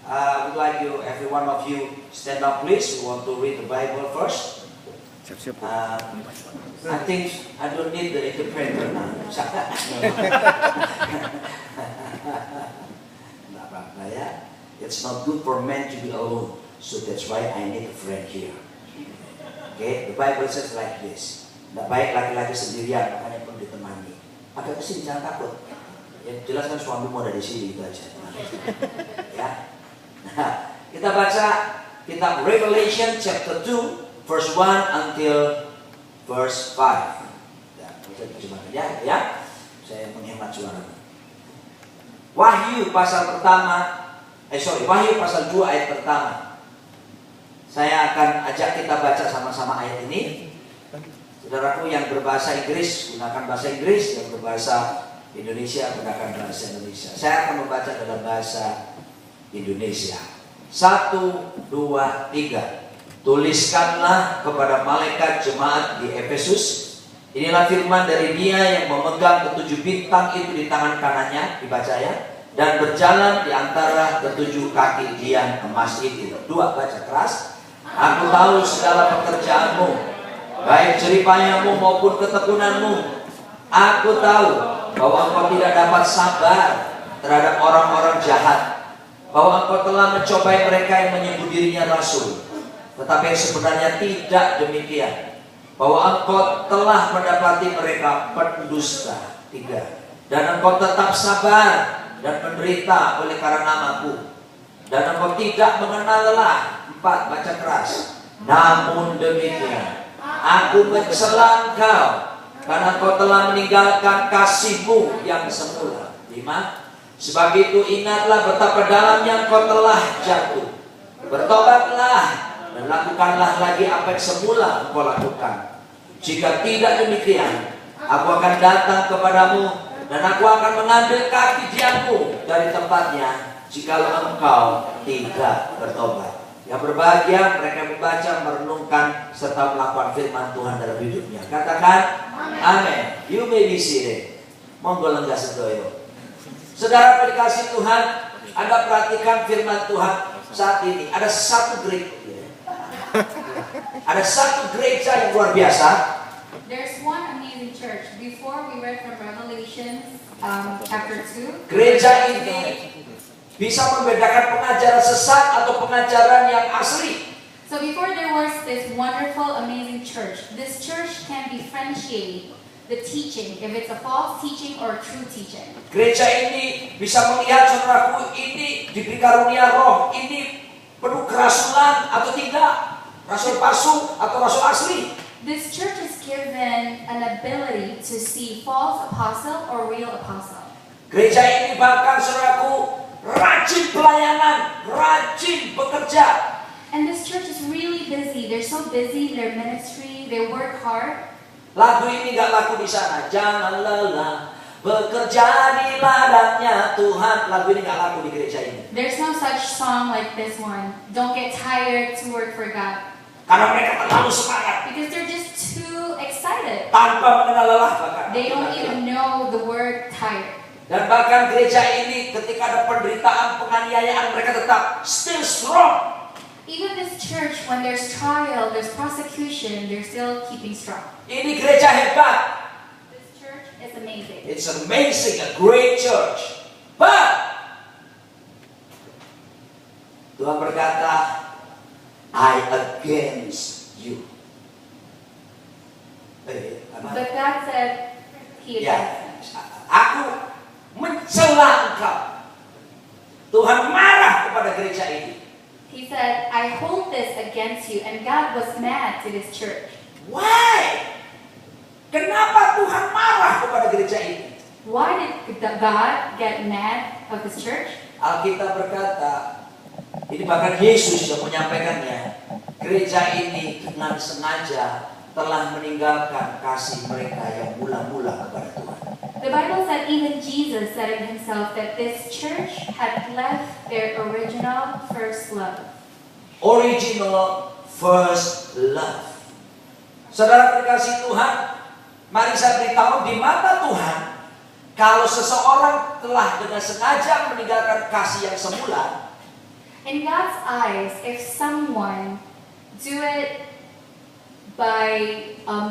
would like you, every one of you, stand up please. We want to read the Bible first. I think I don't need the interpreter now. It's not good for men to be alone, so that's why I need a friend here. Okay, the Bible says like this. Tidak baik laki-laki sendirian, makanya pun ditemani. Agak kesini jangan takut. Ya, jelas kan suamimu ada di sini itu aja. Ya. Nah, kita baca kitab Revelation chapter 2 verse 1 until verse 5. Ya. Saya menghemat suara. Wahyu pasal pertama. Wahyu pasal 2 ayat pertama. Saya akan ajak kita baca sama-sama ayat ini. Saudaraku yang berbahasa Inggris, gunakan bahasa Inggris. Yang berbahasa Indonesia, gunakan bahasa Indonesia. Saya akan membaca dalam bahasa Indonesia. 1, 2, 3. Tuliskanlah kepada malaikat jemaat di Efesus. Inilah firman dari Dia yang memegang ketujuh bintang itu di tangan kanannya. Dibaca ya. Dan berjalan di antara ketujuh kaki Dia emas itu. 2, baca keras. Aku tahu segala pekerjaanmu, baik jeripayamu maupun ketekunanmu. Aku tahu bahwa engkau tidak dapat sabar terhadap orang-orang jahat, bahwa engkau telah mencobai mereka yang menyebut dirinya rasul, tetapi yang sebenarnya tidak demikian, bahwa engkau telah mendapati mereka pendusta. 3. Dan engkau tetap sabar dan menderita oleh karena namaku, dan engkau tidak mengenal lelah. 4, baca keras. Namun demikian, aku mencela engkau karena engkau telah meninggalkan kasihmu yang semula. 5. Sebab itu ingatlah betapa dalamnya engkau telah jatuh. Bertobatlah dan lakukanlah lagi apa yang semula engkau lakukan. Jika tidak demikian, aku akan datang kepadamu dan aku akan mengambil kaki diammu dari tempatnya jikalau engkau tidak bertobat. Yang berbahagia mereka membaca, merenungkan serta melakukan firman Tuhan dalam hidupnya. Katakan amin. You may be seated. Monggo lenggah sedoyo. Saudara dikasih Tuhan, Anda perhatikan firman Tuhan saat ini. Ada satu gereja. Ada satu gereja yang luar biasa. There's one amazing church. Before we read from Revelation chapter 2. Gereja ini bisa membedakan pengajaran sesat atau pengajaran yang asli. So before there was this wonderful, amazing church. This church can differentiate the teaching, if it's a false teaching or a true teaching. Gereja ini bisa melihat, saudaraku, ini diberi karunia roh, ini penuh kerasulan atau tidak, rasul palsu atau rasul asli. This church is given an ability to see false apostle or real apostle. Gereja ini bahkan, saudaraku, rajin pelayanan, rajin bekerja. And this church is really busy. They're so busy in their ministry. They work hard. Lagu ini gak laku di sana. Jangan lelah bekerja di ladangnya Tuhan. Lagu ini gak laku di gereja ini. There's no such song like this one. Don't get tired to work for God. Karena mereka terlalu semangat. Because they're just too excited. Tanpa mengenal lelah bahkan. They don't even know the word tired. Dan bahkan gereja ini ketika ada penderitaan, penganiayaan, mereka tetap still strong. Even this church, when there's trial, there's prosecution, they're still keeping strong. Ini gereja hebat. This church is amazing. It's amazing, a great church. But Tuhan berkata, I against you. But God said, He against them. Aku mencela engkau. Tuhan marah kepada gereja ini. He said, I hold this against you. And God was mad to this church. Why? Kenapa Tuhan marah kepada gereja ini? Why did God get mad of this church? Alkitab berkata, ini bahkan Yesus yang menyampaikannya. Gereja ini dengan sengaja telah meninggalkan kasih mereka yang mula-mula kepada Tuhan. The Bible said even Jesus said it himself that this church had left their original first love. Original first love. Saudara terkasih Tuhan, mari saya beritahu di mata Tuhan, kalau seseorang telah dengan sengaja meninggalkan kasih yang semula, In God's eyes, if someone do it by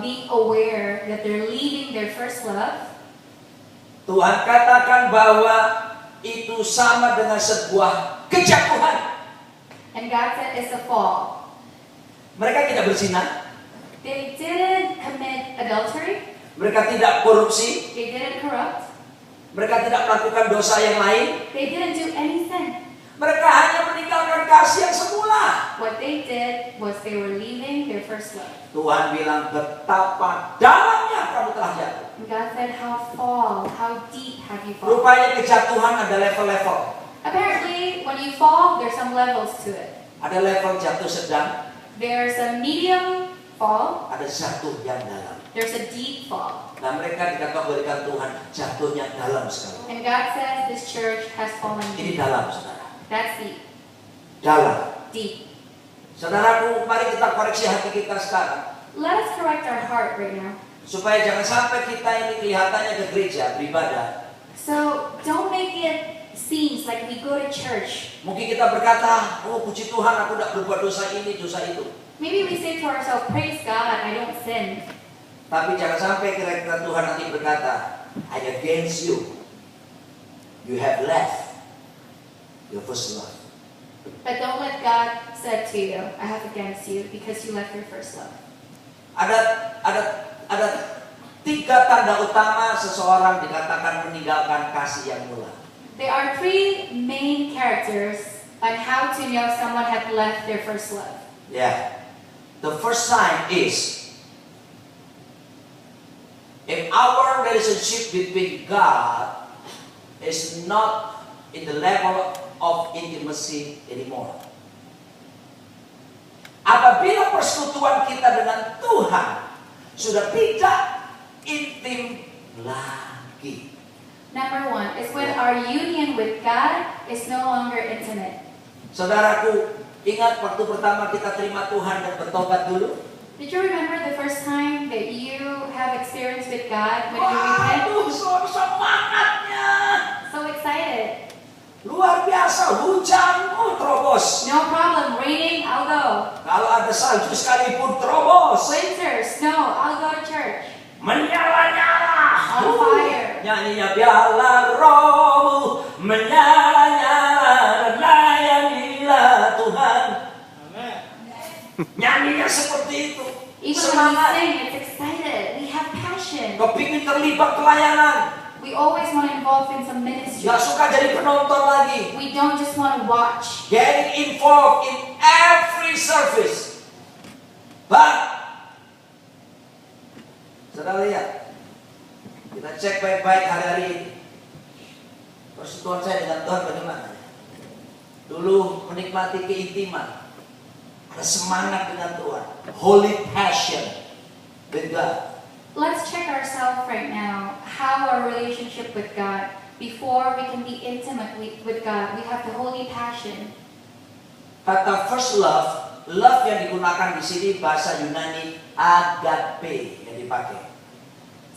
being aware that they're leaving their first love, Tuhan katakan bahwa itu sama dengan sebuah kejatuhan. and God said it's a fall. Mereka tidak berzina, They didn't commit adultery, mereka tidak korupsi, they didn't corrupt, mereka tidak melakukan dosa yang lain. they didn't do any sin. Mereka hanya meninggalkan kasih yang semula. What they did was they were leaving their first love. Tuhan bilang betapa dalamnya kamu telah jatuh. And God said, how deep have you fallen? Rupanya kejatuhan ada level-level. Apparently, when you fall, there's some levels to it. Ada level jatuh sedang, There's a medium fall, ada jatuh yang dalam. there's a deep fall. Nah, mereka dikategorikan Tuhan jatuhnya dalam sekali. And God says this church has fallen Ini deep. dalam, saudara. That's deep. Dalam. Deep. Saudaraku, mari kita koreksi hati kita sekarang. Let us correct our heart right now. Supaya jangan sampai kita ini kelihatannya ke gereja, beribadah. So don't make it seems like we go to church. Mungkin kita berkata, oh puji Tuhan aku tidak berbuat dosa ini, dosa itu. Maybe we say to ourselves, praise God, I don't sin. Tapi jangan sampai kira-kira Tuhan nanti berkata, I against you. You have left your first love. But don't let God say to you, I have against you because you left your first love. Ada tiga tanda utama seseorang dikatakan meninggalkan kasih yang mula. There are three main characters on how to know someone had left their first love. Yeah. The first sign is if our relationship between God is not in the level of intimacy anymore. Apabila persekutuan kita dengan Tuhan sudah tidak intim lagi. Number one is when our union with God is no longer intimate. Saudaraku, ingat waktu pertama kita terima Tuhan dan bertobat dulu? Did you remember the first time that you have experience with God when you repent? Waduh, semangatnya. So excited. Luar biasa, hujan, terobos. No problem, raining, I'll go. Kalau ada salju sekalipun terobos. Winter, snow, I'll go to church. Menyala-nyala. On fire. Nyanyinya biarlah rohmu menyala-nyala, layanilah Tuhan. Nyanyinya seperti itu. Even when we Semangat. sing, it's excited. We have passion. Kepingin terlibat pelayanan. We always want to involve in some ministry. Gak suka jadi penonton lagi. We don't just want to watch. Getting involved in every service. But saudara lihat, kita cek baik-baik hari-hari ini. Persekutuan saya dengan Tuhan bagaimana? Dulu menikmati keintiman, ada semangat dengan Tuhan, holy passion with God. Let's check ourselves right now. How our relationship with God. Before we can be intimate with God, we have the holy passion. Kata first love, love yang digunakan di sini bahasa Yunani agape yang dipakai.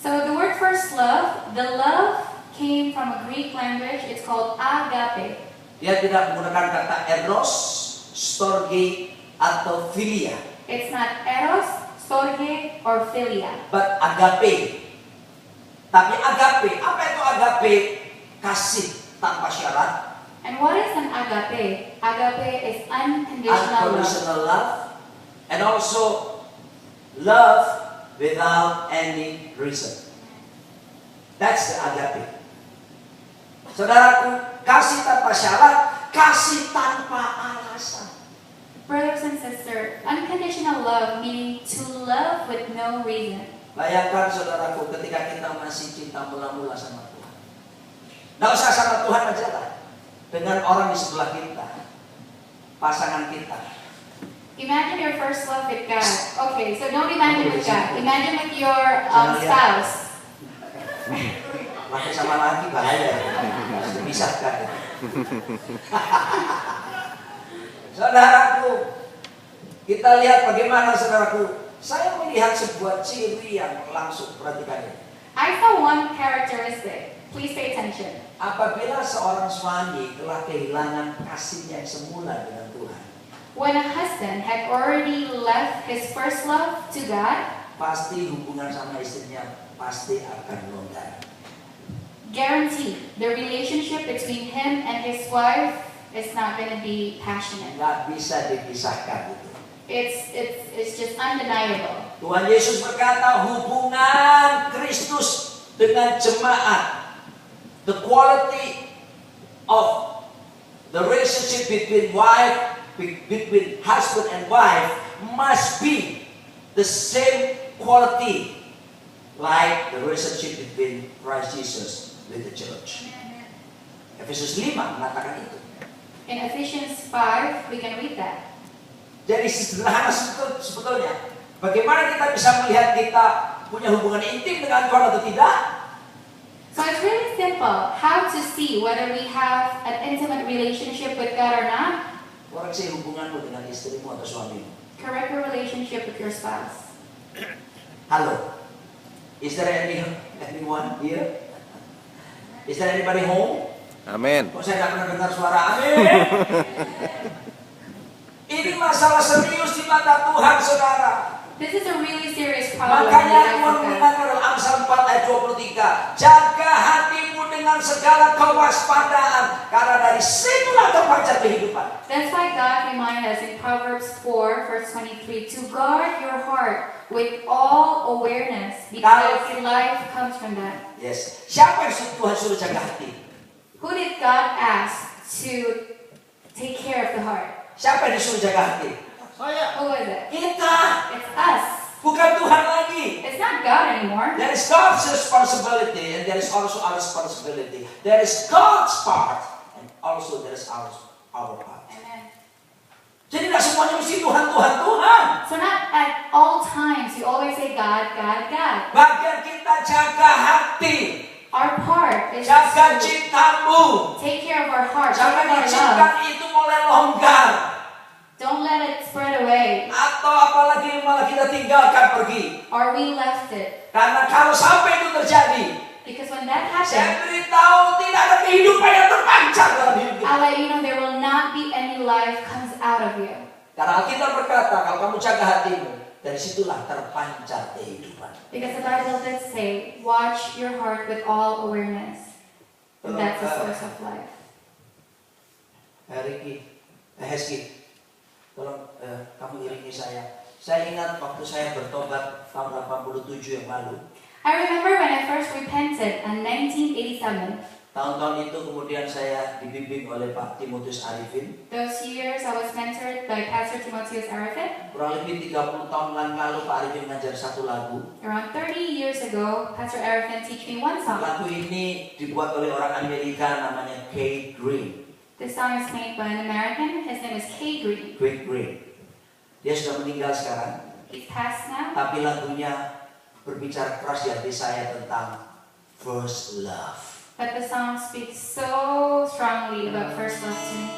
So the word first love, the love came from a Greek language. It's called agape. Dia tidak menggunakan kata eros, storge, atau philia, It's not eros, storge, or philia. but agape. Tapi agape, apa itu agape? Kasih tanpa syarat, And what is an agape? Agape is unconditional love. unconditional love, and also love without any reason. That's the agape. Saudaraku, kasih tanpa syarat, kasih tanpa alasan. Brothers and sisters, unconditional love meaning to love with no reason. Bayangkan saudaraku ketika kita masih cinta mula-mula sama Tuhan. Nggak usah sama Tuhan aja lah. Dengan orang di sebelah kita. Pasangan kita. Imagine your first love with God. Okay, so don't imagine with God. Imagine with your spouse. Laki sama laki bahaya. Harus dipisahkan. Saudaraku, kita lihat bagaimana saudaraku. Saya melihat sebuah ciri yang langsung, perhatikan ini. I saw one characteristic. Please pay attention. Apabila seorang suami telah kehilangan kasihnya yang semula dengan Tuhan, When a husband had already left his first love to God, pasti hubungan sama istrinya pasti akan longgar. guaranteed the relationship between him and his wife is not going to be passionate. Nggak bisa dipisahkan itu. It's just undeniable. Tuhan Yesus berkata hubungan Kristus dengan jemaat, the quality of the relationship between husband and wife must be the same quality like the relationship between Christ Jesus with the church. Efesus 5 mengatakan itu. In Ephesians 5, we can read that. Jadi sederhana sebetulnya. Bagaimana kita bisa melihat kita punya hubungan intim dengan Tuhan atau tidak? So it's really simple how to see whether we have an intimate relationship with God or not. Koreksi hubunganmu dengan istrimu atau suamimu. Correct your relationship with your spouse. Halo. Is there anyone here? Is there anybody home? Amin. Kok saya tidak pernah dengar suara amin? Ini masalah serius di mata Tuhan, saudara. This is a really serious problem in the Makanya life Tuhan of God. mengatakan dalam Amsal 4 ayat 23, jaga hatimu dengan segala kewaspadaan, karena dari situlah terpancar kehidupan. That's why God reminds us in Proverbs 4, verse 23, to guard your heart with all awareness, because life comes from that. Yes. Siapa yang Tuhan suruh jaga hati? Who did God ask to take care of the heart? Siapa yang disuruh jaga hati? Who is it? Kita. It's us. Bukan Tuhan lagi. It's not God anymore. There is God's responsibility and there is also our responsibility. There is God's part and also there is our part. Amen. Jadi tidak semuanya mesti Tuhan, Tuhan, Tuhan. So not at all times you always say God, God, God. Bagian kita jaga hati, Our part is jaga to cintamu. take care of our heart, take Jangan care of our izinkan love. itu mulai longgar. Don't let it spread away. Atau apalagi malah kita tinggalkan pergi. Or we left it. Karena kalau sampai itu terjadi, Because when that saya happens, beritahu tidak ada kehidupan yang terpancar dalam hidup kita. I'll let you know there will not be any life comes out of you. Karena Alkitab berkata, kalau kamu jaga hatimu, dari situlah terpancar kehidupan. Because the Bible did say, watch your heart with all awareness. And that's the source of life. Heski, tolong kamu iringi saya. Saya ingat waktu saya bertobat tahun 87 yang lalu. I remember when I first repented in 1987. Tahun-tahun itu kemudian saya dibimbing oleh Pak Timotius Arifin. Those years I was mentored by Pastor Timotheus Arifin. Kurang lebih 30 tahun lalu Pak Arifin mengajar satu lagu. Around 30 years ago, Pastor Arifin taught me one song. Lagu ini dibuat oleh orang Amerika namanya Kay Green. This song is made by an American. His name is Kay Green. Kay Green. Dia sudah meninggal sekarang. He's passed now. Tapi lagunya berbicara keras di hati saya tentang first love. But the song speaks so strongly about first love to me.